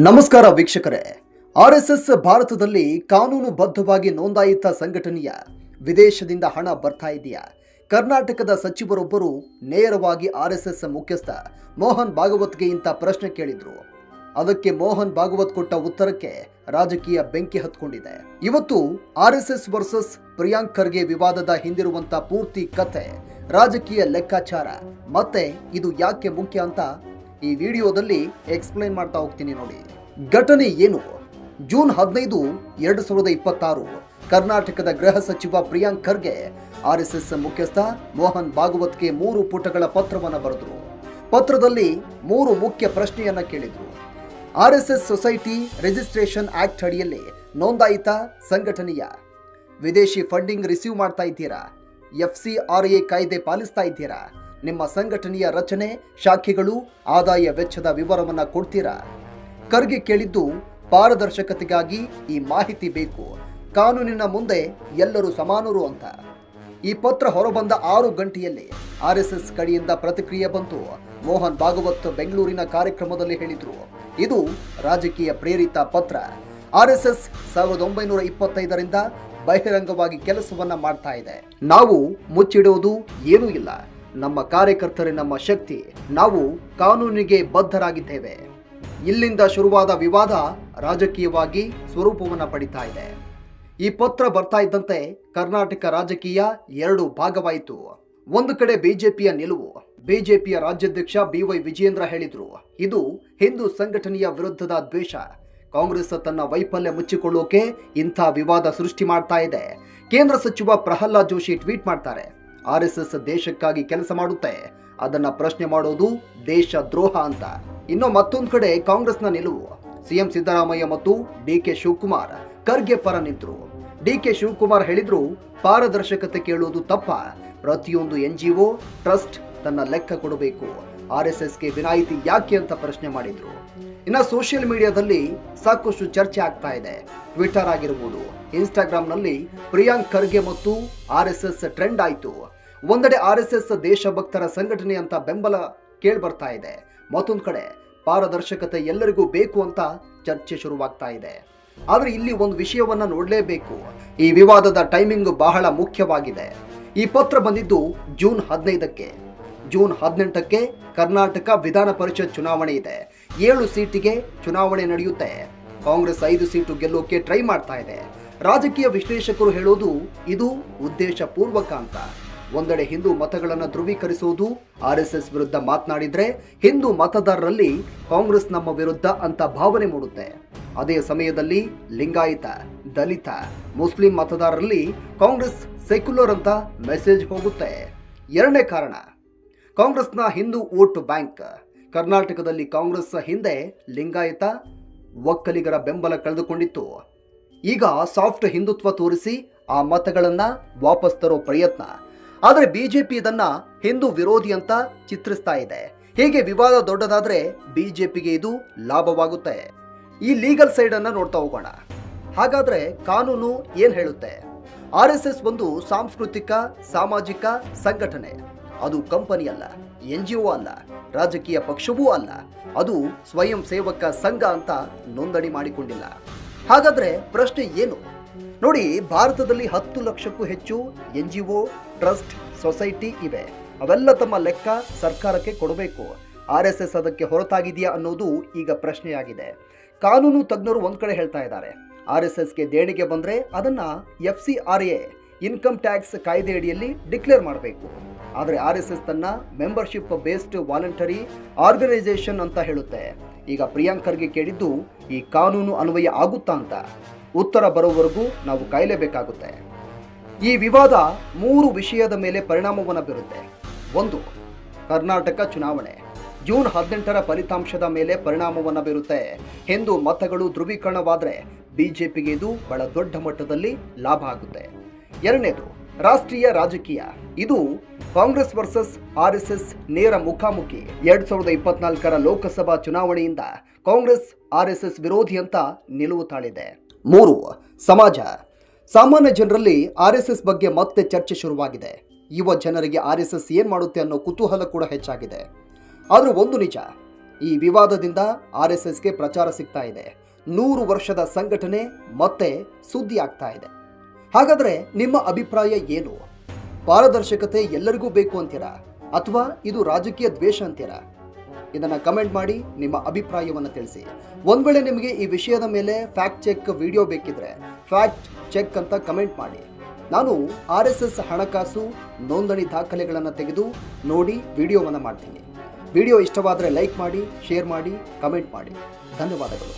ನಮಸ್ಕಾರ ವೀಕ್ಷಕರೇ. ಆರ್ಎಸ್ಎಸ್ ಭಾರತದಲ್ಲಿ ಕಾನೂನುಬದ್ಧವಾಗಿ ನೋಂದಾಯಿತ ಸಂಘಟನೆಯ ವಿದೇಶದಿಂದ ಹಣ ಬರ್ತಾ ಇದೆಯಾ? ಕರ್ನಾಟಕದ ಸಚಿವರೊಬ್ಬರು ನೇರವಾಗಿ ಆರ್ಎಸ್ಎಸ್ ಮುಖ್ಯಸ್ಥ ಮೋಹನ್ ಭಾಗವತ್ಗೆ ಇಂಥ ಪ್ರಶ್ನೆ ಕೇಳಿದ್ರು. ಅದಕ್ಕೆ ಮೋಹನ್ ಭಾಗವತ್ ಕೊಟ್ಟ ಉತ್ತರಕ್ಕೆ ರಾಜಕೀಯ ಬೆಂಕಿ ಹತ್ಕೊಂಡಿದೆ. ಇವತ್ತು ಆರ್ಎಸ್ಎಸ್ ವರ್ಸಸ್ ಪ್ರಿಯಾಂಕ್ ಖರ್ಗೆ ವಿವಾದದ ಹಿಂದಿರುವಂತ ಪೂರ್ತಿ ಕತೆ, ರಾಜಕೀಯ ಲೆಕ್ಕಾಚಾರ ಮತ್ತೆ ಇದು ಯಾಕೆ ಮುಖ್ಯ ಅಂತ ಈ ವಿಡಿಯೋದಲ್ಲಿ ಎಕ್ಸ್ಪ್ಲೈನ್ ಮಾಡ್ತಾ ಹೋಗ್ತೀನಿ ನೋಡಿ. ಘಟನೆ ಏನು? ಜೂನ್ 15, 2026 ಕರ್ನಾಟಕದ ಗೃಹ ಸಚಿವ ಪ್ರಿಯಾಂಕ್ ಖರ್ಗೆ ಆರ್ಎಸ್ಎಸ್ ಮುಖ್ಯಸ್ಥ ಮೋಹನ್ ಭಾಗವತ್ಗೆ 3 ಪುಟಗಳ ಪತ್ರವನ್ನು ಬರೆದರು. ಪತ್ರದಲ್ಲಿ 3 ಮುಖ್ಯ ಪ್ರಶ್ನೆಯನ್ನ ಕೇಳಿದ್ರು. ಆರ್ಎಸ್ಎಸ್ ಸೊಸೈಟಿ ರಿಜಿಸ್ಟ್ರೇಷನ್ ಆಕ್ಟ್ ಅಡಿಯಲ್ಲಿ ನೋಂದಾಯಿತ ಸಂಘಟನೆಯ ವಿದೇಶಿ ಫಂಡಿಂಗ್ ರಿಸೀವ್ ಮಾಡ್ತಾ ಇದ್ದೀರಾ? FCRA ಕಾಯ್ದೆ ಪಾಲಿಸ್ತಾ ಇದ್ದೀರಾ? ನಿಮ್ಮ ಸಂಘಟನೆಯ ರಚನೆ, ಶಾಖೆಗಳು, ಆದಾಯ ವೆಚ್ಚದ ವಿವರವನ್ನ ಕೊಡ್ತೀರಾ? ಖರ್ಗೆ ಕೇಳಿದ್ದು ಪಾರದರ್ಶಕತೆಗಾಗಿ ಈ ಮಾಹಿತಿ ಬೇಕು, ಕಾನೂನಿನ ಮುಂದೆ ಎಲ್ಲರೂ ಸಮಾನರು ಅಂತ. ಈ ಪತ್ರ ಹೊರಬಂದ 6 ಗಂಟೆಯಲ್ಲಿ ಆರ್ಎಸ್ಎಸ್ ಕಡೆಯಿಂದ ಪ್ರತಿಕ್ರಿಯೆ ಬಂತು. ಮೋಹನ್ ಭಾಗವತ್ ಬೆಂಗಳೂರಿನ ಕಾರ್ಯಕ್ರಮದಲ್ಲಿ ಹೇಳಿದ್ರು, ಇದು ರಾಜಕೀಯ ಪ್ರೇರಿತ ಪತ್ರ. ಆರ್ಎಸ್ಎಸ್ 1925ರಿಂದ ಬಹಿರಂಗವಾಗಿ ಕೆಲಸವನ್ನ ಮಾಡ್ತಾ ಇದೆ. ನಾವು ಮುಚ್ಚಿಡುವುದು ಏನೂ ಇಲ್ಲ. ನಮ್ಮ ಕಾರ್ಯಕರ್ತರೇ ನಮ್ಮ ಶಕ್ತಿ. ನಾವು ಕಾನೂನಿಗೆ ಬದ್ಧರಾಗಿದ್ದೇವೆ. ಇಲ್ಲಿಂದ ಶುರುವಾದ ವಿವಾದ ರಾಜಕೀಯವಾಗಿ ಸ್ವರೂಪವನ್ನು ಪಡಿತಾ ಇದೆ. ಈ ಪತ್ರ ಬರ್ತಾ ಇದ್ದಂತೆ ಕರ್ನಾಟಕ ರಾಜಕೀಯ 2 ಭಾಗವಾಯಿತು. ಒಂದು ಕಡೆ ಬಿಜೆಪಿಯ ನಿಲುವು. ಬಿಜೆಪಿಯ ರಾಜ್ಯಾಧ್ಯಕ್ಷ BY ವಿಜಯೇಂದ್ರ ಹೇಳಿದ್ರು, ಇದು ಹಿಂದೂ ಸಂಘಟನೆಯ ವಿರುದ್ಧದ ದ್ವೇಷ. ಕಾಂಗ್ರೆಸ್ ತನ್ನ ವೈಫಲ್ಯ ಮುಚ್ಚಿಕೊಳ್ಳೋಕೆ ಇಂಥ ವಿವಾದ ಸೃಷ್ಟಿ ಮಾಡ್ತಾ ಇದೆ. ಕೇಂದ್ರ ಸಚಿವ ಪ್ರಹ್ಲಾದ್ ಜೋಶಿ ಟ್ವೀಟ್ ಮಾಡ್ತಾರೆ, ಆರ್ಎಸ್ಎಸ್ ದೇಶಕ್ಕಾಗಿ ಕೆಲಸ ಮಾಡುತ್ತೆ, ಅದನ್ನ ಪ್ರಶ್ನೆ ಮಾಡೋದು ದೇಶ ದ್ರೋಹ ಅಂತ. ಇನ್ನು ಮತ್ತೊಂದು ಕಡೆ ಕಾಂಗ್ರೆಸ್ನ ನಿಲುವು. ಸಿಎಂ ಸಿದ್ದರಾಮಯ್ಯ ಮತ್ತು DK ಶಿವಕುಮಾರ್ ಖರ್ಗೆ ಪರ ನಿಂತರು. DK ಶಿವಕುಮಾರ್ ಹೇಳಿದ್ರು, ಪಾರದರ್ಶಕತೆ ಕೇಳುವುದು ತಪ್ಪ. ಪ್ರತಿಯೊಂದು NGO, ಟ್ರಸ್ಟ್ ತನ್ನ ಲೆಕ್ಕ ಕೊಡಬೇಕು. ಆರ್ಎಸ್ಎಸ್ಗೆ ವಿನಾಯಿತಿ ಯಾಕೆ ಅಂತ ಪ್ರಶ್ನೆ ಮಾಡಿದ್ರು. ಇನ್ನು ಸೋಷಿಯಲ್ ಮೀಡಿಯಾದಲ್ಲಿ ಸಾಕಷ್ಟು ಚರ್ಚೆ ಆಗ್ತಾ ಇದೆ. ಟ್ವಿಟರ್ ಆಗಿರಬಹುದು, ಇನ್ಸ್ಟಾಗ್ರಾಮ್ನಲ್ಲಿ ಪ್ರಿಯಾಂಕ್ ಖರ್ಗೆ ಮತ್ತು ಆರ್ಎಸ್ಎಸ್ ಟ್ರೆಂಡ್ ಆಯಿತು. ಒಂದೆಡೆ ಆರ್ಎಸ್ಎಸ್ ದೇಶಭಕ್ತರ ಸಂಘಟನೆ ಅಂತ ಬೆಂಬಲ ಕೇಳ್ಬರ್ತಾ ಇದೆ. ಮತ್ತೊಂದು ಕಡೆ ಪಾರದರ್ಶಕತೆ ಎಲ್ಲರಿಗೂ ಬೇಕು ಅಂತ ಚರ್ಚೆ ಶುರುವಾಗ್ತಾ ಇದೆ. ಆದ್ರೆ ಇಲ್ಲಿ ಒಂದು ವಿಷಯವನ್ನ ನೋಡಲೇಬೇಕು. ಈ ವಿವಾದದ ಟೈಮಿಂಗ್ ಬಹಳ ಮುಖ್ಯವಾಗಿದೆ. ಈ ಪತ್ರ ಬಂದಿದ್ದು ಜೂನ್ 15ಕ್ಕೆ. ಜೂನ್ 18ಕ್ಕೆ ಕರ್ನಾಟಕ ವಿಧಾನ ಪರಿಷತ್ ಚುನಾವಣೆ ಇದೆ. 7 ಸೀಟಿಗೆ ಚುನಾವಣೆ ನಡೆಯುತ್ತೆ. ಕಾಂಗ್ರೆಸ್ 5 ಸೀಟು ಗೆಲ್ಲೋಕೆ ಟ್ರೈ ಮಾಡ್ತಾ ಇದೆ. ರಾಜಕೀಯ ವಿಶ್ಲೇಷಕರು ಹೇಳೋದು ಇದು ಉದ್ದೇಶ ಪೂರ್ವಕ ಅಂತ. ಒಂದೆಡೆ ಹಿಂದೂ ಮತಗಳನ್ನು ಧ್ರುವೀಕರಿಸುವುದು. ಆರ್ಎಸ್ಎಸ್ ವಿರುದ್ಧ ಮಾತನಾಡಿದ್ರೆ ಹಿಂದೂ ಮತದಾರರಲ್ಲಿ ಕಾಂಗ್ರೆಸ್ ನಮ್ಮ ವಿರುದ್ಧ ಅಂತ ಭಾವನೆ ಮೂಡುತ್ತೆ. ಅದೇ ಸಮಯದಲ್ಲಿ ಲಿಂಗಾಯತ, ದಲಿತ, ಮುಸ್ಲಿಂ ಮತದಾರರಲ್ಲಿ ಕಾಂಗ್ರೆಸ್ ಸೆಕ್ಯುಲರ್ ಅಂತ ಮೆಸೇಜ್ ಹೋಗುತ್ತೆ. ಎರಡನೇ ಕಾರಣ, ಕಾಂಗ್ರೆಸ್ನ ಹಿಂದೂ ವೋಟ್ ಬ್ಯಾಂಕ್. ಕರ್ನಾಟಕದಲ್ಲಿ ಕಾಂಗ್ರೆಸ್ ಹಿಂದೆ ಲಿಂಗಾಯತ, ಒಕ್ಕಲಿಗರ ಬೆಂಬಲ ಕಳೆದುಕೊಂಡಿತ್ತು. ಈಗ ಸಾಫ್ಟ್ ಹಿಂದುತ್ವ ತೋರಿಸಿ ಆ ಮತಗಳನ್ನ ವಾಪಸ್ ತರೋ ಪ್ರಯತ್ನ. ಆದರೆ ಬಿಜೆಪಿ ಇದನ್ನ ಹಿಂದೂ ವಿರೋಧಿ ಅಂತ ಚಿತ್ರಿಸ್ತಾ ಇದೆ. ಹೀಗೆ ವಿವಾದ ದೊಡ್ಡದಾದ್ರೆ ಬಿಜೆಪಿಗೆ ಇದು ಲಾಭವಾಗುತ್ತೆ. ಈ ಲೀಗಲ್ ಸೈಡ್ ಅನ್ನ ನೋಡ್ತಾ ಹೋಗೋಣ. ಹಾಗಾದ್ರೆ ಕಾನೂನು ಏನ್ ಹೇಳುತ್ತೆ? ಆರ್ಎಸ್ಎಸ್ ಒಂದು ಸಾಂಸ್ಕೃತಿಕ ಸಾಮಾಜಿಕ ಸಂಘಟನೆ. ಅದು ಕಂಪನಿ ಅಲ್ಲ, NGO ಅಲ್ಲ, ರಾಜಕೀಯ ಪಕ್ಷವೂ ಅಲ್ಲ. ಅದು ಸ್ವಯಂ ಸೇವಕ ಸಂಘ ಅಂತ ನೋಂದಣಿ ಮಾಡಿಕೊಂಡಿಲ್ಲ. ಹಾಗಾದ್ರೆ ಪ್ರಶ್ನೆ ಏನು? ನೋಡಿ, ಭಾರತದಲ್ಲಿ 10 ಲಕ್ಷಕ್ಕೂ ಹೆಚ್ಚು NGO, ಟ್ರಸ್ಟ್, ಸೊಸೈಟಿ ಇವೆ. ಅವೆಲ್ಲ ತಮ್ಮ ಲೆಕ್ಕ ಸರ್ಕಾರಕ್ಕೆ ಕೊಡಬೇಕು. ಆರ್ಎಸ್ಎಸ್ ಅದಕ್ಕೆ ಹೊರತಾಗಿದೆಯಾ ಅನ್ನೋದು ಈಗ ಪ್ರಶ್ನೆಯಾಗಿದೆ. ಕಾನೂನು ತಜ್ಞರು ಒಂದ್ ಕಡೆ ಹೇಳ್ತಾ ಇದ್ದಾರೆ, ಆರ್ಎಸ್ಎಸ್ಗೆ ದೇಣಿಗೆ ಬಂದ್ರೆ ಅದನ್ನ FCRA ಇನ್ಕಮ್ ಟ್ಯಾಕ್ಸ್ ಕಾಯ್ದೆ ಅಡಿಯಲ್ಲಿ ಡಿಕ್ಲೇರ್ ಮಾಡಬೇಕು. ಆದರೆ ಆರ್ಎಸ್ಎಸ್ ತನ್ನ ಮೆಂಬರ್ಶಿಪ್ ಬೇಸ್ಡ್ ವಾಲಂಟರಿ ಆರ್ಗನೈಸೇಷನ್ ಅಂತ ಹೇಳುತ್ತೆ. ಈಗ ಪ್ರಿಯಾಂಕ್ ಖರ್ಗೆ ಕೇಳಿದ್ದು, ಈ ಕಾನೂನು ಅನ್ವಯ ಆಗುತ್ತಾ ಅಂತ. ಉತ್ತರ ಬರೋವರೆಗೂ ನಾವು ಕಾಯಲೇಬೇಕಾಗುತ್ತೆ. ಈ ವಿವಾದ 3 ವಿಷಯದ ಮೇಲೆ ಪರಿಣಾಮವನ್ನು ಬೀರುತ್ತೆ. 1, ಕರ್ನಾಟಕ ಚುನಾವಣೆ. ಜೂನ್ 18ರ ಫಲಿತಾಂಶದ ಮೇಲೆ ಪರಿಣಾಮವನ್ನು ಬೀರುತ್ತೆ. ಹಿಂದೂ ಮತಗಳು ಧ್ರುವೀಕರಣವಾದರೆ ಬಿಜೆಪಿಗೆ ಇದು ಬಹಳ ದೊಡ್ಡ ಮಟ್ಟದಲ್ಲಿ ಲಾಭ ಆಗುತ್ತೆ. ಎರಡನೇದು, ರಾಷ್ಟ್ರೀಯ ರಾಜಕೀಯ. ಇದು ಕಾಂಗ್ರೆಸ್ ವರ್ಸಸ್ ಆರ್ಎಸ್ಎಸ್ ನೇರ ಮುಖಾಮುಖಿ. 2024ರ ಲೋಕಸಭಾ ಚುನಾವಣೆಯಿಂದ ಕಾಂಗ್ರೆಸ್ ಆರ್ಎಸ್ಎಸ್ ವಿರೋಧಿ ಅಂತ ನಿಲುವು ತಾಳಿದೆ. 3, ಸಮಾಜ. ಸಾಮಾನ್ಯ ಜನರಲ್ಲಿ ಆರ್ಎಸ್ಎಸ್ ಬಗ್ಗೆ ಮತ್ತೆ ಚರ್ಚೆ ಶುರುವಾಗಿದೆ. ಯುವ ಜನರಿಗೆ ಆರ್ಎಸ್ಎಸ್ ಏನ್ ಮಾಡುತ್ತೆ ಅನ್ನೋ ಕುತೂಹಲ ಕೂಡ ಹೆಚ್ಚಾಗಿದೆ. ಆದ್ರೆ ಒಂದು ನಿಜ, ಈ ವಿವಾದದಿಂದ RSSಗೆ ಪ್ರಚಾರ ಸಿಗ್ತಾ ಇದೆ. 100 ವರ್ಷದ ಸಂಘಟನೆ ಮತ್ತೆ ಸುದ್ದಿ ಆಗ್ತಾ ಇದೆ. ಹಾಗಾದರೆ ನಿಮ್ಮ ಅಭಿಪ್ರಾಯ ಏನು? ಪಾರದರ್ಶಕತೆ ಎಲ್ಲರಿಗೂ ಬೇಕು ಅಂತೀರಾ ಅಥವಾ ಇದು ರಾಜಕೀಯ ದ್ವೇಷ ಅಂತೀರಾ? ಇದನ್ನು ಕಮೆಂಟ್ ಮಾಡಿ ನಿಮ್ಮ ಅಭಿಪ್ರಾಯವನ್ನು ತಿಳಿಸಿ. ಒಂದು ವೇಳೆ ನಿಮಗೆ ಈ ವಿಷಯದ ಮೇಲೆ ಫ್ಯಾಕ್ಟ್ ಚೆಕ್ ವಿಡಿಯೋ ಬೇಕಿದ್ರೆ ಫ್ಯಾಕ್ಟ್ ಚೆಕ್ ಅಂತ ಕಮೆಂಟ್ ಮಾಡಿ. ನಾನು RSS ಹಣಕಾಸು ನೋಂದಣಿ ದಾಖಲೆಗಳನ್ನು ತೆಗೆದು ನೋಡಿ ವಿಡಿಯೋವನ್ನು ಮಾಡ್ತೀನಿ. ವಿಡಿಯೋ ಇಷ್ಟವಾದರೆ ಲೈಕ್ ಮಾಡಿ, ಶೇರ್ ಮಾಡಿ, ಕಮೆಂಟ್ ಮಾಡಿ. ಧನ್ಯವಾದಗಳು.